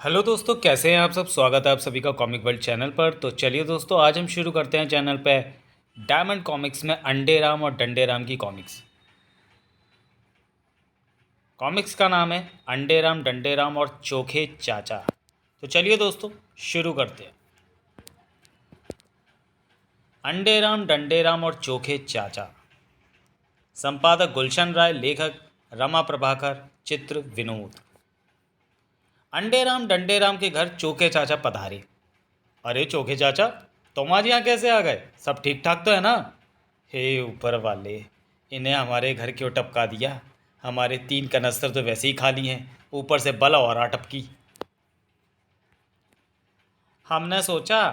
Hello दोस्तों, कैसे हैं आप सब। स्वागत है आप सभी का कॉमिक वर्ल्ड चैनल पर। तो चलिए दोस्तों, आज हम शुरू करते हैं चैनल पे डायमंड कॉमिक्स में अंडे राम और डंडे राम की कॉमिक्स। कॉमिक्स का नाम है अंडे राम, डंडे राम और चोखे चाचा। तो चलिए दोस्तों, शुरू करते हैं। अंडे राम, डंडे राम और चोखे चाचा। संपादक गुलशन राय, लेखक रमा प्रभाकर, चित्र विनोद। अंडे राम डंडे राम के घर चोखे चाचा पधारे। अरे चोखे चाचा, तुम आज यहाँ कैसे आ गए? सब ठीक ठाक तो है ना? हे ऊपर वाले, इन्हें हमारे घर क्यों टपका दिया? हमारे 3 कनस्तर तो वैसे ही खाली हैं, ऊपर से बला और टपकी। हमने सोचा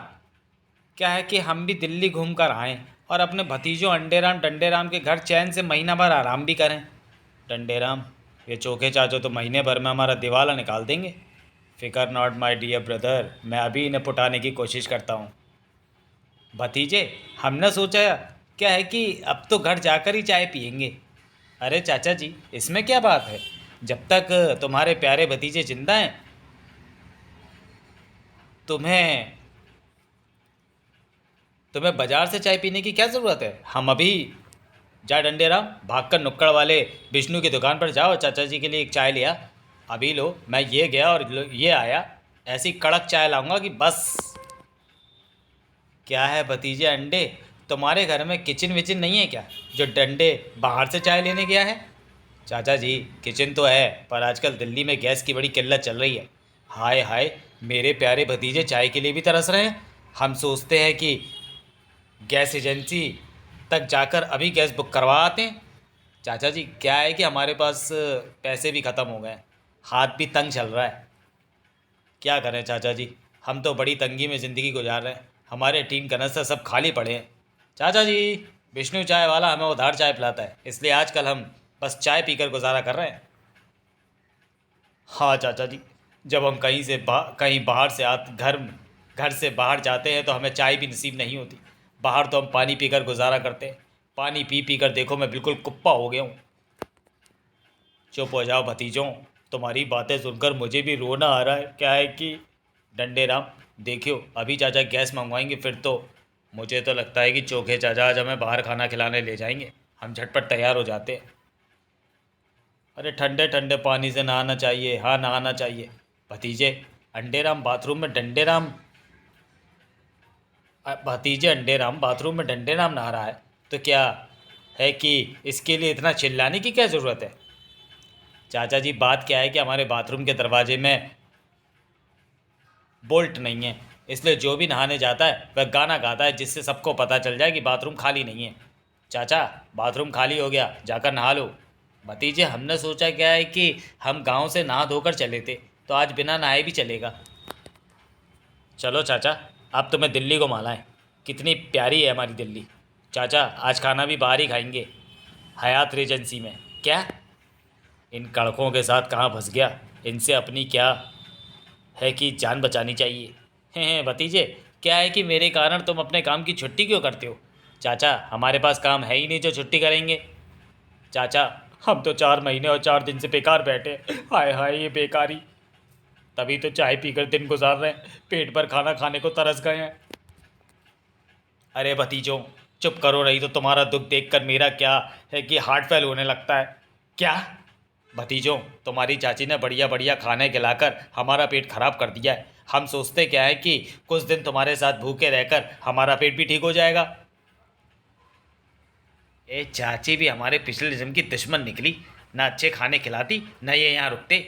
क्या है कि हम भी दिल्ली घूम कर आएँ और अपने भतीजों अंडे राम डंडे राम के घर चैन से महीना भर आराम भी करें। डंडे राम, ये चोखे चाचो तो महीने भर में हमारा दिवाला निकाल देंगे। फिकर नॉट माय डियर ब्रदर, मैं अभी इन्हें पुटाने की कोशिश करता हूँ। भतीजे, हमने सोचा क्या है कि अब तो घर जाकर ही चाय पियेंगे। अरे चाचा जी, इसमें क्या बात है? जब तक तुम्हारे प्यारे भतीजे जिंदा हैं, तुम्हें तुम्हें बाजार से चाय पीने की क्या ज़रूरत है? हम अभी जा डंडे राम, भाग कर नुक्कड़ वाले विष्णु की दुकान पर जाओ, चाचा जी के लिए एक चाय लिया। अभी लो, मैं ये गया और ये आया, ऐसी कड़क चाय लाऊंगा कि बस। क्या है भतीजे अंडे, तुम्हारे घर में किचन विचन नहीं है क्या, जो डंडे बाहर से चाय लेने गया है? चाचा जी, किचन तो है, पर आजकल दिल्ली में गैस की बड़ी किल्लत चल रही है। हाय हाय, मेरे प्यारे भतीजे चाय के लिए भी तरस रहे हैं। हम सोचते हैं कि गैस एजेंसी तक जाकर अभी गैस बुक करवा आते हैं। चाचा जी, क्या है कि हमारे पास पैसे भी ख़त्म हो गए हैं, हाथ भी तंग चल रहा है। क्या करें चाचा जी, हम तो बड़ी तंगी में ज़िंदगी गुजार रहे हैं। हमारे टीम कनस्तर सब खाली पड़े हैं। चाचा जी, विष्णु चाय वाला हमें उधार चाय पिलाता है, इसलिए आजकल हम बस चाय पीकर गुजारा कर रहे हैं। हाँ चाचा जी, जब हम कहीं बाहर से आते घर से बाहर जाते हैं तो हमें चाय भी नसीब नहीं होती। बाहर तो हम पानी पीकर गुजारा करते हैं। पानी पी पी कर देखो, मैं बिल्कुल कुप्पा हो गया हूँ। चुप हो जाओ भतीजों, तुम्हारी बातें सुनकर मुझे भी रोना आ रहा है। क्या है कि डंडे राम, देखियो अभी चाचा गैस मंगवाएंगे, फिर तो मुझे तो लगता है कि चोखे चाचा आज हमें बाहर खाना खिलाने ले जाएंगे। हम झटपट तैयार हो जाते हैं। अरे ठंडे ठंडे पानी से नहाना चाहिए, हाँ नहाना चाहिए। भतीजे, अंडे राम बाथरूम में डंडे राम भतीजे अंडे राम बाथरूम में डंडे राम नहा रहा है, तो क्या है कि इसके लिए इतना चिल्लाने की क्या ज़रूरत है? चाचा जी, बात क्या है कि हमारे बाथरूम के दरवाजे में बोल्ट नहीं है, इसलिए जो भी नहाने जाता है वह गाना गाता है, जिससे सबको पता चल जाए कि बाथरूम खाली नहीं है। चाचा, बाथरूम खाली हो गया, जाकर नहा लो। भतीजे, हमने सोचा क्या है कि हम गांव से नहा धोकर चले थे, तो आज बिना नहाए भी चलेगा। चलो चाचा, अब तुम्हें दिल्ली को माला है, कितनी प्यारी है हमारी दिल्ली। चाचा, आज खाना भी बाहर ही खाएंगे, हयात रेजेंसी में। क्या? इन कड़कों के साथ कहाँ फंस गया, इनसे अपनी क्या है कि जान बचानी चाहिए। हैं भतीजे, क्या है कि मेरे कारण तुम अपने काम की छुट्टी क्यों करते हो? चाचा, हमारे पास काम है ही नहीं जो छुट्टी करेंगे। चाचा, हम तो 4 महीने और 4 दिन से बेकार बैठे। हाय हाय, ये बेकारी, तभी तो चाय पीकर दिन गुजार रहे हैं, पेट भर खाना खाने को तरस गए हैं। अरे भतीजों, चुप करो, रही तो तुम्हारा दुख देखकर मेरा क्या है कि हार्ट फेल होने लगता है। क्या? भतीजों, तुम्हारी चाची ने बढ़िया बढ़िया खाने खिलाकर हमारा पेट खराब कर दिया है। हम सोचते क्या है कि कुछ दिन तुम्हारे साथ भूखे रहकर हमारा पेट भी ठीक हो जाएगा। ए चाची भी हमारे पिछले जन्म की दुश्मन निकली, ना अच्छे खाने खिलाती न ये यहाँ रुकते।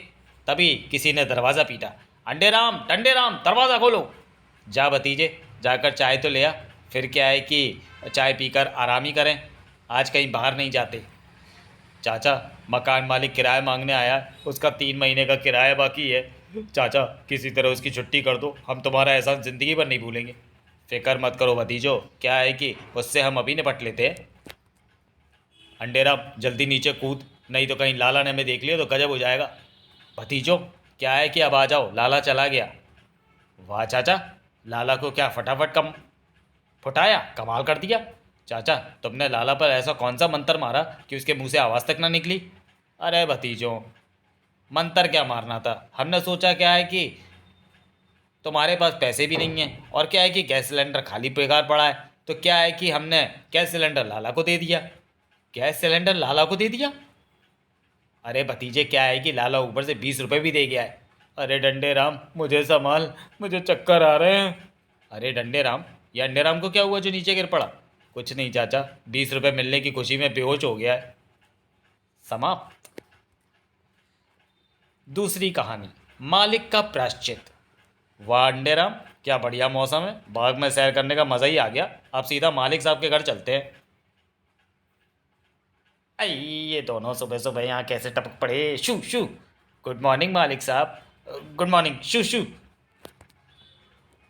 तभी किसी ने दरवाज़ा पीटा। अंडे राम डंडे राम, दरवाज़ा खोलो। जा भतीजे, जाकर चाय तो ले आ। फिर क्या है कि चाय पीकर आराम ही करें, आज कहीं बाहर नहीं जाते। चाचा, मकान मालिक किराया मांगने आया है, उसका 3 महीने का किराया बाकी है। चाचा, किसी तरह उसकी छुट्टी कर दो, हम तुम्हारा एहसान ज़िंदगी भर नहीं भूलेंगे। फिक्र मत करो भतीजो, क्या है कि उससे हम अभी निपट लेते हैं। अंडेरा, जल्दी नीचे कूद, नहीं तो कहीं लाला ने हमें देख लिया तो गजब हो जाएगा। भतीजो, क्या है कि अब आ जाओ, लाला चला गया। वाह चाचा, लाला को क्या फटाफट कम फुटाया, कमाल कर दिया। चाचा, तुमने लाला पर ऐसा कौन सा मंत्र मारा कि उसके मुंह से आवाज़ तक ना निकली? अरे भतीजों, मंत्र क्या मारना था, हमने सोचा क्या है कि तुम्हारे पास पैसे भी नहीं हैं, और क्या है कि गैस सिलेंडर खाली बेकार पड़ा है, तो क्या है कि हमने गैस सिलेंडर लाला को दे दिया। गैस सिलेंडर लाला को दे दिया? अरे भतीजे, क्या है कि लाला ऊपर से 20 रुपये भी दे गया है। अरे डंडे राम, मुझे संभाल, मुझे चक्कर आ रहे हैं। अरे डंडे राम, ये अंडे राम को क्या हुआ जो नीचे गिर पड़ा? कुछ नहीं चाचा, 20 रुपये मिलने की खुशी में बेहोश हो गया है। समाप्त। दूसरी कहानी, मालिक का प्रायश्चित। वाह अंडे राम, क्या बढ़िया मौसम है, बाग में सैर करने का मज़ा ही आ गया। अब सीधा मालिक साहब के घर चलते हैं। आई, ये दोनों सुबह सुबह यहाँ कैसे टपक पड़े। शू शू। गुड मॉर्निंग मालिक साहब। Good morning. शू शू।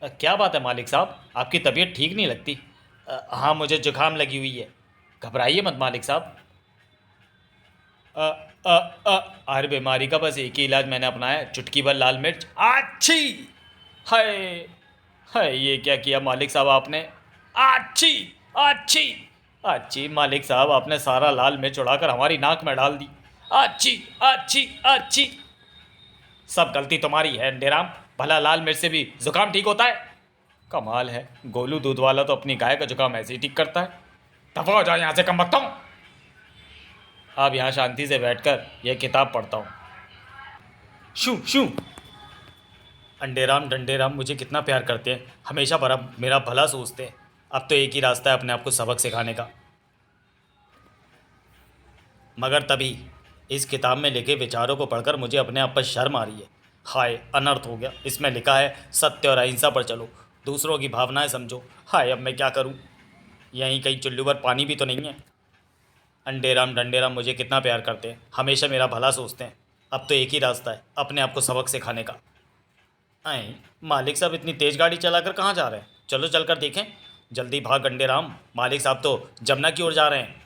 क्या बात है मालिक साहब, आपकी तबीयत ठीक नहीं लगती? हाँ, मुझे जुकाम लगी हुई है। घबराइए मत मालिक साहब। अ, अ, हर बीमारी का बस एक ही इलाज मैंने अपनाया है, चुटकी भर लाल मिर्च। आच्छी। हाय हाय, ये क्या किया मालिक साहब आपने? आच्छी। आच्छी। आच्छी मालिक साहब, आपने सारा लाल मिर्च उड़ाकर हमारी नाक में डाल दी। आच्छी। आच्छी। आच्छी। सब गलती तुम्हारी है अंडेराम, भला लाल मिर्च से भी जुकाम ठीक होता है? कमाल है, गोलू दूध वाला तो अपनी गाय का जुकाम ऐसे ही ठीक करता है। दफा हो जाओ यहाँ से, कम बकता हूँ। अब यहाँ शांति से बैठकर यह किताब पढ़ता हूँ। शू शू। अंडेराम डंडेराम मुझे कितना प्यार करते हैं, हमेशा बड़ा मेरा भला सोचते हैं। अब तो एक ही रास्ता है अपने आप को सबक सिखाने का। मगर तभी इस किताब में लिखे विचारों को पढ़कर मुझे अपने आप पर शर्म आ रही है। हाय, अनर्थ हो गया। इसमें लिखा है सत्य और अहिंसा पर चलो, दूसरों की भावनाएं समझो। हाय, अब मैं क्या करूं? यहीं कहीं चुल्लू पर पानी भी तो नहीं है। अंडेराम डंडेराम मुझे कितना प्यार करते हैं, हमेशा मेरा भला सोचते हैं। अब तो एक ही रास्ता है अपने आप को सबक सिखाने का। आए, मालिक साहब इतनी तेज़ गाड़ी चलाकर कहाँ जा रहे हैं? चलो चलकर देखें। जल्दी भाग अंडेराम, मालिक साहब तो जमुना की ओर जा रहे हैं।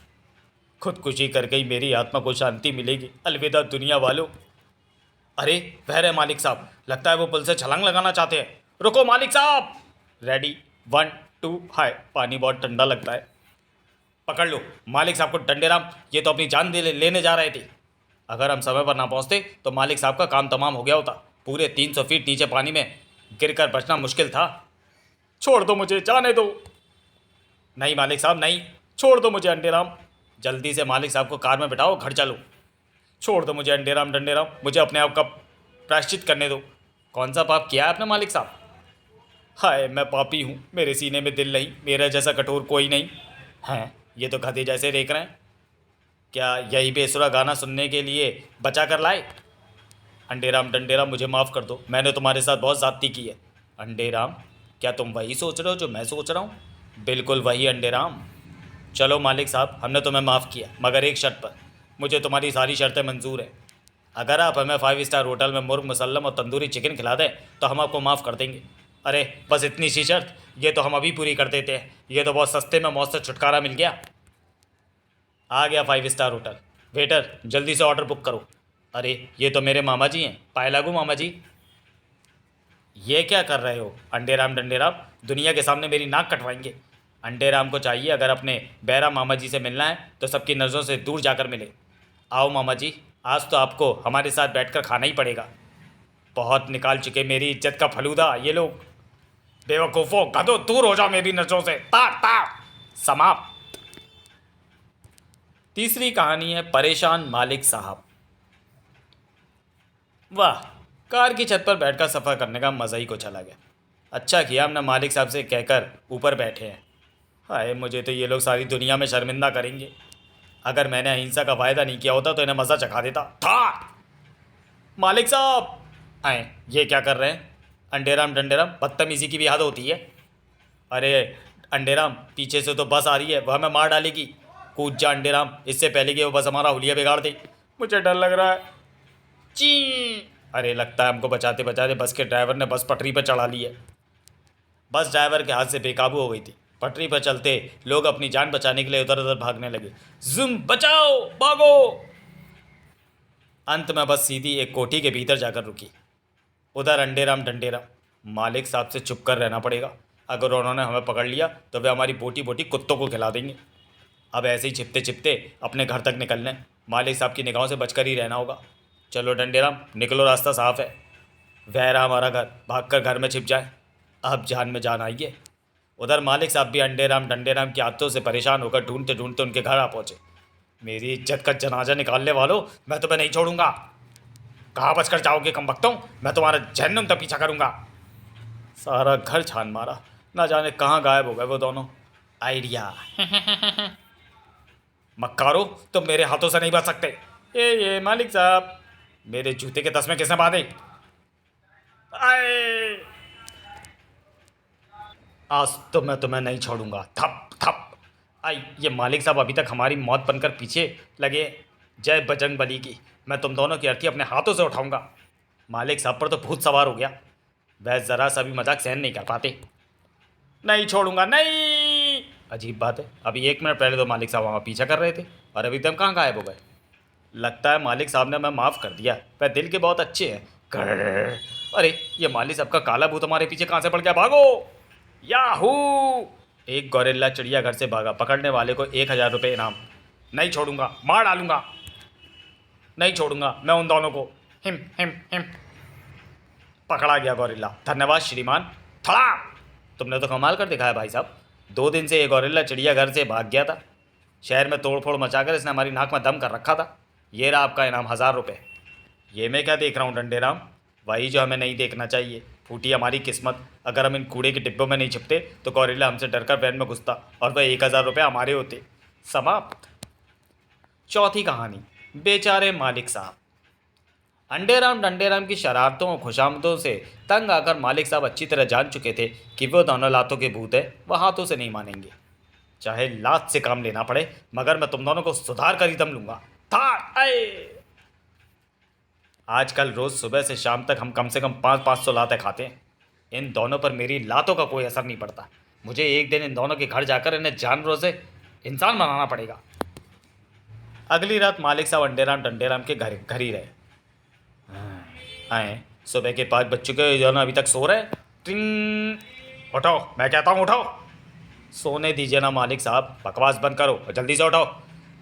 खुदकुशी करके ही मेरी आत्मा को शांति मिलेगी। अलविदा दुनिया वालों। अरे वह रहे मालिक साहब, लगता है वो पुल से छलांग लगाना चाहते हैं। रुको मालिक साहब। रेडी, 1 2। हाय, पानी बहुत ठंडा लगता है। पकड़ लो मालिक साहब को डंडेराम, ये तो अपनी जान लेने जा रहे थे। अगर हम समय पर ना पहुंचते तो मालिक साहब का काम तमाम हो गया होता। पूरे 300 फीट नीचे पानी में गिरकर बचना मुश्किल था। छोड़ दो मुझे, जाने दो। नहीं मालिक साहब नहीं, छोड़ दो मुझे अंडेराम। जल्दी से मालिक साहब को कार में बिठाओ, घर चलो। छोड़ दो मुझे अंडेराम डंडेराम, मुझे अपने आप का प्रायश्चित करने दो। कौन सा पाप किया है आपने मालिक साहब? हाय, मैं पापी हूँ, मेरे सीने में दिल नहीं, मेरा जैसा कठोर कोई नहीं। हैं, ये तो गधे जैसे देख रहे हैं। क्या यही बेसुरा गाना सुनने के लिए बचा कर लाए? अंडेराम डंडेराम मुझे माफ़ कर दो, मैंने तुम्हारे साथ बहुत ज़्यादती की है। अंडेराम, क्या तुम वही सोच रहे हो जो मैं सोच रहा हूँ? बिल्कुल वही अंडेराम। चलो मालिक साहब, हमने तुम्हें माफ़ किया, मगर एक शर्त पर। मुझे तुम्हारी सारी शर्तें मंजूर हैं। अगर आप हमें 5 स्टार होटल में मुर्ग मुसल्लम और तंदूरी चिकन खिला दें तो हम आपको माफ़ कर देंगे। अरे बस इतनी सी शर्त, ये तो हम अभी पूरी कर देते हैं। ये तो बहुत सस्ते में मौत से छुटकारा मिल गया। आ गया 5 स्टार होटल। वेटर, जल्दी से ऑर्डर बुक करो। अरे ये तो मेरे मामा जी हैं, पाए लागू मामा जी। ये क्या कर रहे हो अंडेराम डंडेराम, दुनिया के सामने मेरी नाक कटवाएंगे। अंडेराम को चाहिए अगर अपने बैरा मामा जी से मिलना है तो सबकी नज़रों से दूर जाकर मिले। आओ मामा जी, आज तो आपको हमारे साथ बैठकर खाना ही पड़ेगा। बहुत निकाल चुके मेरी इज्जत का फलूदा ये लोग। बेवकूफ़ों, गधो, दूर हो जाओ मेरी नज़रों से। तार तार। समाप्त। तीसरी कहानी है परेशान मालिक साहब। वाह, कार की छत पर बैठकर सफ़र करने का मज़ा ही कुछ अलग है। अच्छा किया हमने मालिक साहब से कहकर ऊपर बैठे हैं। हाय, मुझे तो ये लोग सारी दुनिया में शर्मिंदा करेंगे। अगर मैंने अहिंसा का वायदा नहीं किया होता तो इन्हें मज़ा चखा देता था। मालिक साहब आए, ये क्या कर रहे हैं? अंडेराम डंडेराम, बदतमीज़ी की भी हद होती है। अरे अंडेराम, पीछे से तो बस आ रही है, वह हमें मार डालेगी। कूद जा अंडेराम, इससे पहले कि वो बस हमारा हुलिया बिगाड़ दे। मुझे डर लग रहा है। ची। अरे लगता है हमको बचाते बचाते बस के ड्राइवर ने बस पटरी पर चढ़ा ली है। बस ड्राइवर के हाथ से बेकाबू हो गई थी। पटरी पर चलते लोग अपनी जान बचाने के लिए उधर उधर भागने लगे। जुम, बचाओ, भागो। अंत में बस सीधी एक कोठी के भीतर जाकर रुकी। उधर अंडेराम डंडेराम, मालिक साहब से चुप कर रहना पड़ेगा। अगर उन्होंने हमें पकड़ लिया तो वे हमारी बोटी बोटी कुत्तों को खिला देंगे। अब ऐसे ही छिपते छिपते अपने घर तक निकलने, मालिक साहब की निगाहों से बचकर ही रहना होगा। चलो डंडेराम, निकलो, रास्ता साफ है। वह हमारा घर, भागकर घर में छिप जाए। अब जान में जान आई है। उधर मालिक साहब भी अंडे राम डंडे राम की आदतों से परेशान होकर ढूंढते ढूंढते उनके घर आ पहुंचे। मेरी इज्जत का जनाजा निकालने वालों, मैं तुम्हें नहीं छोड़ूंगा। कहाँ बचकर जाओगे कम वक्तों, मैं तुम्हारा जहन्नुम तक पीछा करूंगा। सारा घर छान मारा, ना जाने कहाँ गायब हो गए वो दोनों। आइडिया। मक्कारो, तुम मेरे हाथों से नहीं बच सकते। ये मालिक साहब, मेरे जूते के तस्मे किसने बांधे? आए, आज तो मैं तुम्हें नहीं छोड़ूंगा। थप थप। आई, ये मालिक साहब अभी तक हमारी मौत बनकर पीछे लगे। जय बजरंग बली की। मैं तुम दोनों की अर्थी अपने हाथों से उठाऊंगा। मालिक साहब पर तो भूत सवार हो गया। वह ज़रा सा भी मजाक सहन नहीं कर पाते। नहीं छोड़ूंगा, नहीं। अजीब बात है, अभी 1 मिनट पहले तो मालिक साहब वहाँ पीछा कर रहे थे और अभी एकदम कहाँ गायब हो गए। लगता है मालिक साहब ने मैं माफ़ कर दिया। वह दिल के बहुत अच्छे हैं। ग्रर। अरे, ये मालिक साहब का काला भूत हमारे पीछे कहाँ से पड़ गया? भागो! याहू! एक गौरेला चिड़ियाघर से भागा। पकड़ने वाले को 1,000 रुपये इनाम। नहीं छोड़ूंगा, मार डालूंगा। नहीं छोड़ूंगा मैं उन दोनों को। Him him him. पकड़ा गया गौरिल्ला। धन्यवाद श्रीमान। थड़ा! तुमने तो कमाल कर दिखाया भाई साहब। 2 दिन से ये गौरिल्ला चिड़ियाघर से भाग गया था। शहर में तोड़फोड़ मचाकर इसने हमारी नाक में दम कर रखा था। ये रहा आपका इनाम, 1,000 रुपये। ये मैं क्या देख रहा हूँ डंडे राम? वही जो हमें नहीं देखना चाहिए। फूटी हमारी किस्मत। अगर हम इन कूड़े के डिब्बों में नहीं छिपते तो गौरिल्ला हमसे डरकर वैन में घुसता और वह 1,000 रुपये हमारे होते। समाप्त। चौथी कहानी, बेचारे मालिक साहब। अंडे राम डंडे राम की शरारतों और खुशामदों से तंग आकर मालिक साहब अच्छी तरह जान चुके थे कि वो दोनों लातों के भूत है। वह हाथों से नहीं मानेंगे, चाहे लात से काम लेना पड़े, मगर मैं तुम दोनों को सुधार कर ही दम लूंगा। था आए। आजकल रोज़ सुबह से शाम तक हम कम से कम 500-500 लातें खाते हैं। इन दोनों पर मेरी लातों का कोई असर नहीं पड़ता। मुझे एक दिन इन दोनों के घर जाकर इन्हें जानवरों से इंसान बनाना पड़ेगा। अगली रात मालिक साहब अंडे राम डंडे राम के घर ही रहे। आए, सुबह के 5 बज चुके, ये दोनों अभी तक सो रहे। टिंग। उठो, मैं कहता हूँ उठो। सोने दीजिए ना मालिक साहब, बकवास बंद करो और जल्दी से उठो,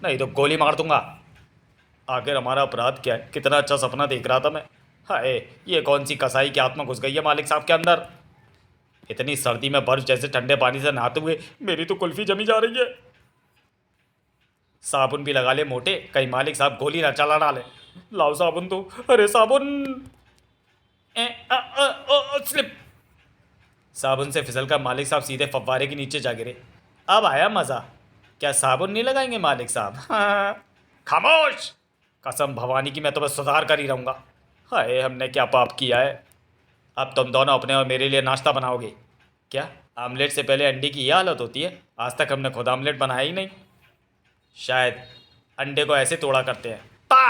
नहीं तो गोली मार दूंगा। आखिर हमारा अपराध क्या है? कितना अच्छा सपना देख रहा था मैं। हाय, ये कौन सी कसाई की आत्मा घुस गई है मालिक साहब के अंदर? इतनी सर्दी में बर्फ जैसे ठंडे पानी से नहाते हुए मेरी तो कुल्फी जमी जा रही है। साबुन भी लगा ले मोटे, कहीं मालिक साहब गोली ना चला डाले। लाओ साबुन तो। अरे साबुन। स्लिप। साबुन से फिसलकर मालिक साहब सीधे फव्वारे के नीचे जा गिरे। अब आया मज़ा। क्या साबुन नहीं लगाएंगे मालिक साहब? हाँ। खामोश! कसम भवानी की मैं तुम्हें सुधार कर ही रहूँगा। हाय, हमने क्या पाप किया है? अब तुम दोनों अपने और मेरे लिए नाश्ता बनाओगे क्या? आमलेट से पहले अंडे की यह हालत होती है? आज तक हमने खुद आमलेट बनाया ही नहीं। शायद अंडे को ऐसे तोड़ा करते हैं। ता!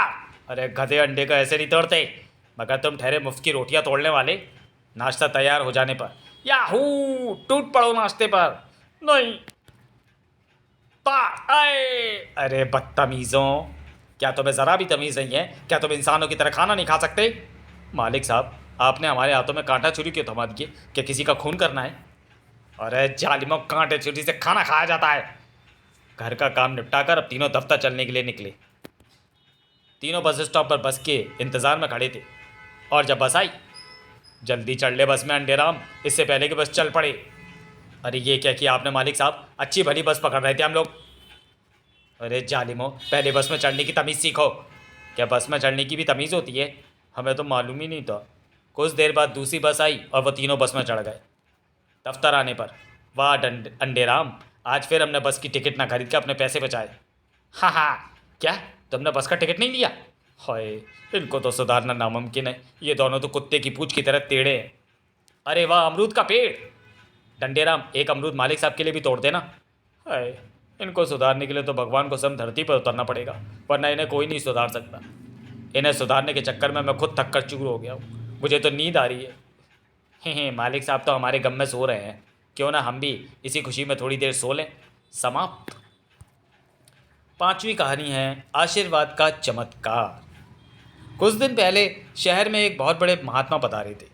अरे गधे, अंडे को ऐसे नहीं तोड़ते। मगर तुम ठहरे मुफ्त की रोटियां तोड़ने वाले। नाश्ता तैयार हो जाने पर याहू टूट पड़ो नाश्ते पर। नहीं। ता! आए! अरे बदतमीज़ों, क्या तुम्हें ज़रा भी तमीज़ नहीं है? क्या तुम इंसानों की तरह खाना नहीं खा सकते? मालिक साहब, आपने हमारे हाथों में कांटा छुरी क्यों थमा दिए? क्या किसी का खून करना है? अरे जालिमों, कांटे छुरी से खाना खाया जाता है। घर का काम निपटाकर अब तीनों दफ्तर चलने के लिए निकले। तीनों बस स्टॉप पर बस के इंतज़ार में खड़े थे और जब बस आई, जल्दी चढ़ ले बस में अंडे राम, इससे पहले कि बस चल पड़े। अरे ये क्या किया आपने मालिक साहब? अच्छी भली बस पकड़ रहे थे हम लोग। अरे जालिमो, पहले बस में चढ़ने की तमीज़ सीखो। क्या बस में चढ़ने की भी तमीज़ होती है? हमें तो मालूम ही नहीं था। कुछ देर बाद दूसरी बस आई और वो तीनों बस में चढ़ गए। दफ्तर आने पर, वाह अंडे राम, आज फिर हमने बस की टिकट ना खरीद के अपने पैसे बचाए। हाँ हाँ, क्या तुमने बस का टिकट नहीं लिया? हाय, इनको तो सुधारना नामुमकिन है। ये दोनों तो कुत्ते की पूंछ की तरह टेढ़े हैं। अरे वाह, अमरूद का पेड़। डंडे राम, एक अमरूद मालिक साहब के लिए भी तोड़ देना। हाय, इनको सुधारने के लिए तो भगवान को स्वयं धरती पर उतरना पड़ेगा, वरना इन्हें कोई नहीं सुधार सकता। इन्हें सुधारने के चक्कर में मैं खुद थक कर चूर हो गया हूँ। मुझे तो नींद आ रही है। हे मालिक साहब तो हमारे गम में सो रहे हैं, क्यों ना हम भी इसी खुशी में थोड़ी देर सो लें। समाप्त। 5वीं कहानी है, आशीर्वाद का चमत्कार। कुछ दिन पहले शहर में एक बहुत बड़े महात्मा पधारे थे।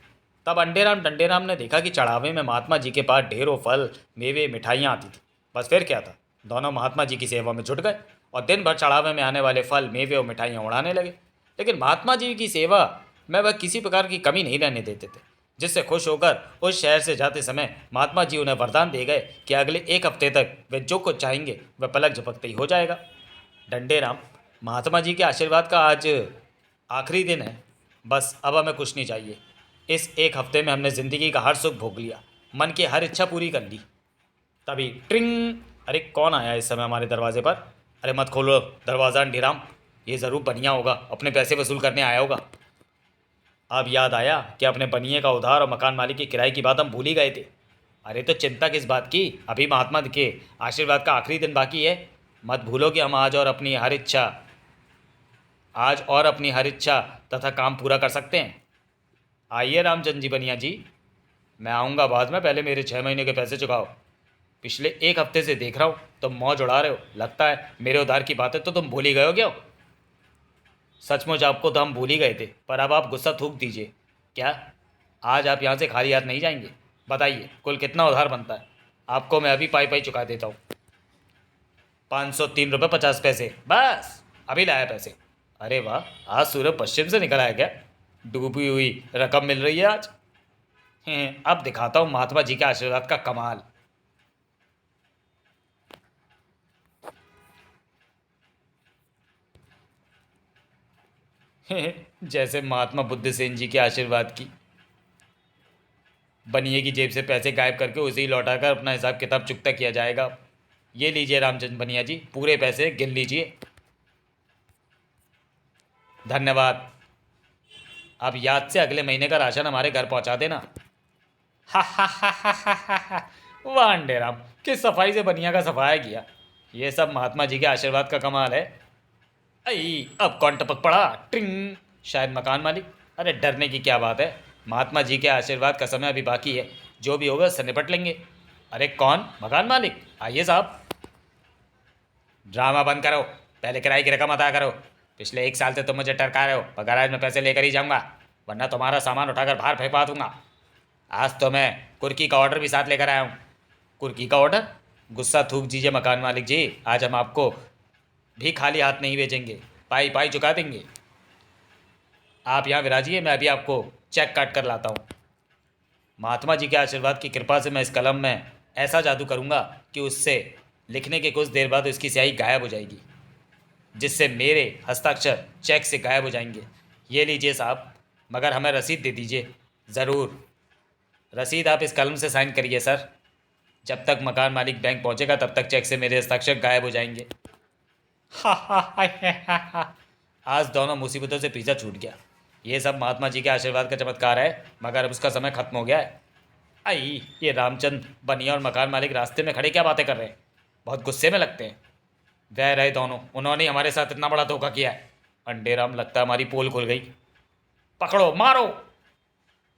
तब अंडे राम डंडे राम ने देखा कि चढ़ावे में महात्मा जी के पास ढेरों फल मेवे मिठाइयाँ आती थी। बस फिर क्या था, दोनों महात्मा जी की सेवा में जुट गए और दिन भर चढ़ावे में आने वाले फल मेवे और मिठाइयाँ उड़ाने लगे। लेकिन महात्मा जी की सेवा में वह किसी प्रकार की कमी नहीं रहने देते थे, जिससे खुश होकर उस शहर से जाते समय महात्मा जी उन्हें वरदान दे गए कि अगले एक हफ्ते तक वे जो कुछ चाहेंगे वह पलक झपकते ही हो जाएगा। डंडे राम, महात्मा जी के आशीर्वाद का आज आखिरी दिन है। बस अब हमें कुछ नहीं चाहिए। इस एक हफ्ते में हमने ज़िंदगी का हर सुख भोग लिया, मन की हर इच्छा पूरी कर ली। तभी ट्रिंग! अरे कौन आया इस समय हमारे दरवाजे पर? अरे मत खोलो दरवाज़ा अंडीराम, ये ज़रूर बनिया होगा, अपने पैसे वसूल करने आया होगा। अब याद आया कि अपने बनिए का उधार और मकान मालिक की किराए की बात हम भूल ही गए थे। अरे तो चिंता किस बात की, अभी महात्मा के आशीर्वाद का आखिरी दिन बाकी है। मत भूलो कि हम आज और अपनी हर इच्छा तथा काम पूरा कर सकते हैं। आइए रामचंद्र जी बनिया जी, मैं आऊँगा बाद में, पहले मेरे 6 महीने के पैसे चुकाओ। पिछले एक हफ्ते से देख रहा हूँ तुम मौज उड़ा रहे हो, लगता है मेरे उधार की बातें तो तुम भूल ही गए हो क्या? सचमुच आपको तो हम भूल ही गए थे, पर अब आप गुस्सा थूक दीजिए। क्या आज आप यहाँ से खाली हाथ नहीं जाएंगे? बताइए कुल कितना उधार बनता है? आपको मैं अभी पाई पाई चुका देता हूँ। 503 रुपये 50 पैसे, बस अभी लाया पैसे। अरे वाह, आज सूरज पश्चिम से निकल आया क्या? डूबी हुई रकम मिल रही है आज। अब दिखाता हूँ महात्मा जी के आशीर्वाद का कमाल। जैसे महात्मा बुद्ध सेन जी के आशीर्वाद की। बनिए की जेब से पैसे गायब करके उसे ही लौटाकर अपना हिसाब किताब चुकता किया जाएगा। ये लीजिए रामचंद्र बनिया जी, पूरे पैसे गिन लीजिए। धन्यवाद। अब याद से अगले महीने का राशन हमारे घर पहुंचा देना। हा हा हा हा हा हा हा। वाह अंडेराम, किस सफाई से बनिया का सफाया किया। ये सब महात्मा जी के आशीर्वाद का कमाल है। आई अब कौन टपक पड़ा? ट्रिंग! शायद मकान मालिक। अरे डरने की क्या बात है, महात्मा जी के आशीर्वाद का समय अभी बाकी है, जो भी होगा उससे निपट लेंगे। अरे कौन? मकान मालिक, आइए साहब। ड्रामा बंद करो, पहले किराए की रकम अदा करो। पिछले 1 साल से तुम मुझे टरका रहे हो, पर गैराज में पैसे लेकर ही जाऊंगा, वरना तुम्हारा सामान उठाकर बाहर फेंकवा दूंगा। आज तो मैं कुर्की का ऑर्डर भी साथ लेकर आया हूँ। कुर्की का ऑर्डर? गुस्सा थूक दीजिए मकान मालिक जी, आज हम आपको भी खाली हाथ नहीं भेजेंगे, पाई पाई चुका देंगे। आप यहाँ विराजिए, मैं अभी आपको चेक काट कर लाता हूँ। महात्मा जी के आशीर्वाद की कृपा से मैं इस कलम में ऐसा जादू करूँगा कि उससे लिखने के कुछ देर बाद उसकी स्याही गायब हो जाएगी, जिससे मेरे हस्ताक्षर चेक से गायब हो जाएंगे। ये लीजिए साहब, मगर हमें रसीद दे दीजिए। ज़रूर, रसीद आप इस कलम से साइन करिए सर। जब तक मकान मालिक बैंक पहुंचेगा तब तक चेक से मेरे हस्ताक्षर गायब हो जाएंगे। हा हा हा हा हा। आज दोनों मुसीबतों से पीछा छूट गया। ये सब महात्मा जी के आशीर्वाद का चमत्कार है, मगर अब उसका समय खत्म हो गया है। आई ये रामचंद्र बनिया और मकान मालिक रास्ते में खड़े क्या बातें कर रहे हैं? बहुत गुस्से में लगते हैं। वह रहे दोनों, उन्होंने हमारे साथ इतना बड़ा धोखा किया है। अंडेराम, लगता है हमारी पोल खुल गई। पकड़ो, मारो।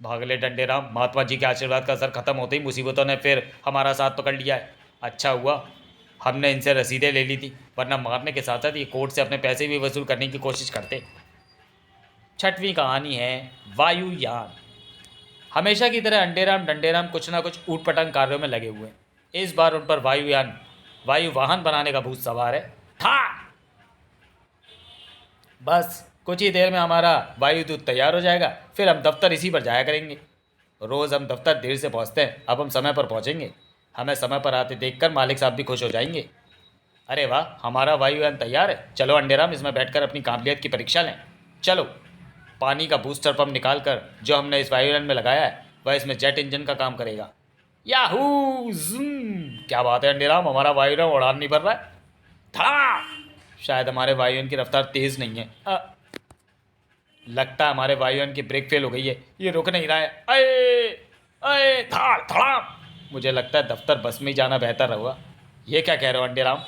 भागले डंडेराम, महात्मा जी के आशीर्वाद का असर खत्म होते ही मुसीबतों ने फिर हमारा साथ पकड़ लिया है। अच्छा हुआ हमने इनसे रसीदें ले ली थी, वरना मारने के साथ साथ ये कोर्ट से अपने पैसे भी वसूल करने की कोशिश करते। छठवीं कहानी है वायुयान। हमेशा की तरह अंडेराम डंडेराम कुछ ना कुछ ऊटपटांग कार्यों में लगे हुए हैं। इस बार उन पर वायु वाहन बनाने का भूत सवार है। ठा! बस कुछ ही देर में हमारा वायुदूत तैयार हो जाएगा, फिर हम दफ्तर इसी पर जाया करेंगे। रोज़ हम दफ्तर देर से पहुंचते हैं, अब हम समय पर पहुंचेंगे। हमें समय पर आते देखकर मालिक साहब भी खुश हो जाएंगे। अरे वाह, हमारा वायुयान तैयार है। चलो अंडेराम, इसमें बैठकर अपनी काबिलियत की परीक्षा लें। चलो। पानी का बूस्टर पंप निकाल कर जो हमने इस वायुयान में लगाया है वह इसमें जेट इंजन का काम करेगा। Yahoo zoom! क्या बात है अंडेराम, हमारा वायुयान उड़ान नहीं भर रहा है। था! शायद हमारे वायुयान की रफ्तार तेज़ नहीं है। लगता है हमारे वायुयान की ब्रेक फेल हो गई है, ये रुक नहीं रहा है। अये अये धाड़ धड़ाम! मुझे लगता है दफ्तर बस में ही जाना बेहतर होगा। ये क्या कह रहे हो अंडेराम?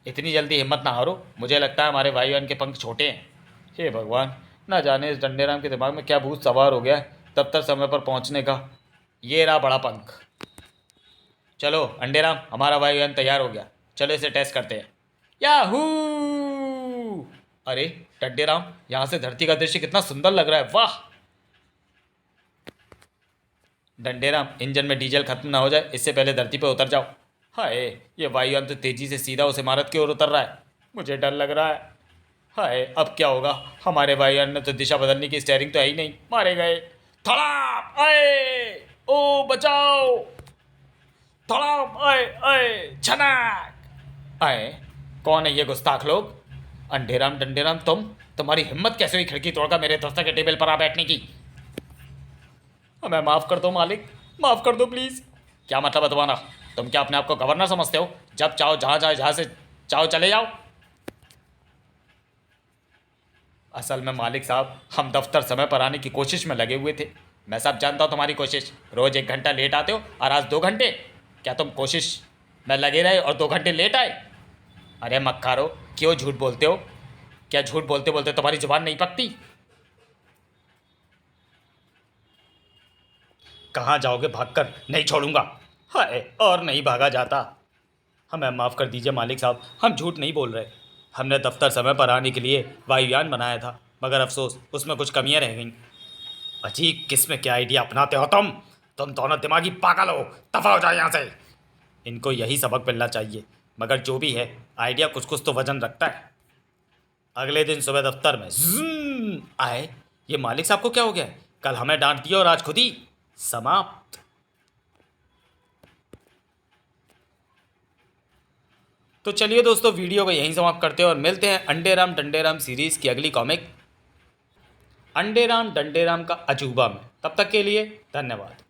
इतनी जल्दी हिम्मत ना हारो, मुझे लगता है हमारे वायुयान के पंख छोटे हैं। हे भगवान, ना जाने इस डंडेराम के दिमाग में क्या भूत सवार हो गया है दफ्तर समय पर पहुंचने का। ये रहा बड़ा पंख। चलो अंडेराम, हमारा वायुयान तैयार हो गया, चलो इसे टेस्ट करते हैं। याहू! अरे डंडेराम, यहाँ से धरती का दृश्य कितना सुंदर लग रहा है। वाह! डंडेराम, इंजन में डीजल खत्म ना हो जाए इससे पहले धरती पर उतर जाओ। हाय, ये वायुयान तो तेजी से सीधा उस इमारत की ओर उतर रहा है, मुझे डर लग रहा है। हाय अब क्या होगा? हमारे भाई ने तो दिशा बदलने की स्टेयरिंग तो है ही नहीं, मारे गए। थड़ाप आए, ओ बचाओ, थड़ाप आए आए, छनाक आए। कौन है ये गुस्ताख लोग? अंधेराम डंडेराम, तुम्हारी हिम्मत कैसे हुई खिड़की तोड़कर मेरे दफ्तर के टेबल पर आ बैठने की? हमें माफ़ कर दो मालिक, माफ़ कर दो प्लीज़। क्या मतलब है तुम्हारा? तुम क्या अपने आप को गवर्नर समझते हो? जब चाहो जहाँ जाओ, जहाँ से चाहो चले जाओ। असल में मालिक साहब, हम दफ्तर समय पर आने की कोशिश में लगे हुए थे। मैं सब जानता हूँ तुम्हारी कोशिश, रोज़ 1 घंटा लेट आते हो और आज 2 घंटे। क्या तुम कोशिश में लगे रहे और 2 घंटे लेट आए? अरे मक्कारो, क्यों झूठ बोलते हो? क्या झूठ बोलते बोलते तुम्हारी जुबान नहीं पकती? कहाँ जाओगे भागकर? नहीं छोड़ूंगा। हाय, और नहीं भागा जाता। हमें माफ़ कर दीजिए मालिक साहब, हम झूठ नहीं बोल रहे। हमने दफ्तर समय पर आने के लिए वायुयान बनाया था, मगर अफसोस उसमें कुछ कमियां रह गईं। अजीब किस्म के आइडिया अपनाते हो तुम दोनों दिमागी पागल हो। दफा हो जाओ यहाँ से। इनको यही सबक मिलना चाहिए। मगर जो भी है, आइडिया कुछ कुछ तो वजन रखता है। अगले दिन सुबह दफ्तर में ज़ूम आए। ये मालिक साहब को क्या हो गया? कल हमें डांट दिया और आज खुद ही समाप्त। तो चलिए दोस्तों, वीडियो को यहीं समाप्त करते हैं और मिलते हैं अंडे राम डंडे राम सीरीज़ की अगली कॉमिक अंडे राम डंडे राम का अजूबा में। तब तक के लिए धन्यवाद।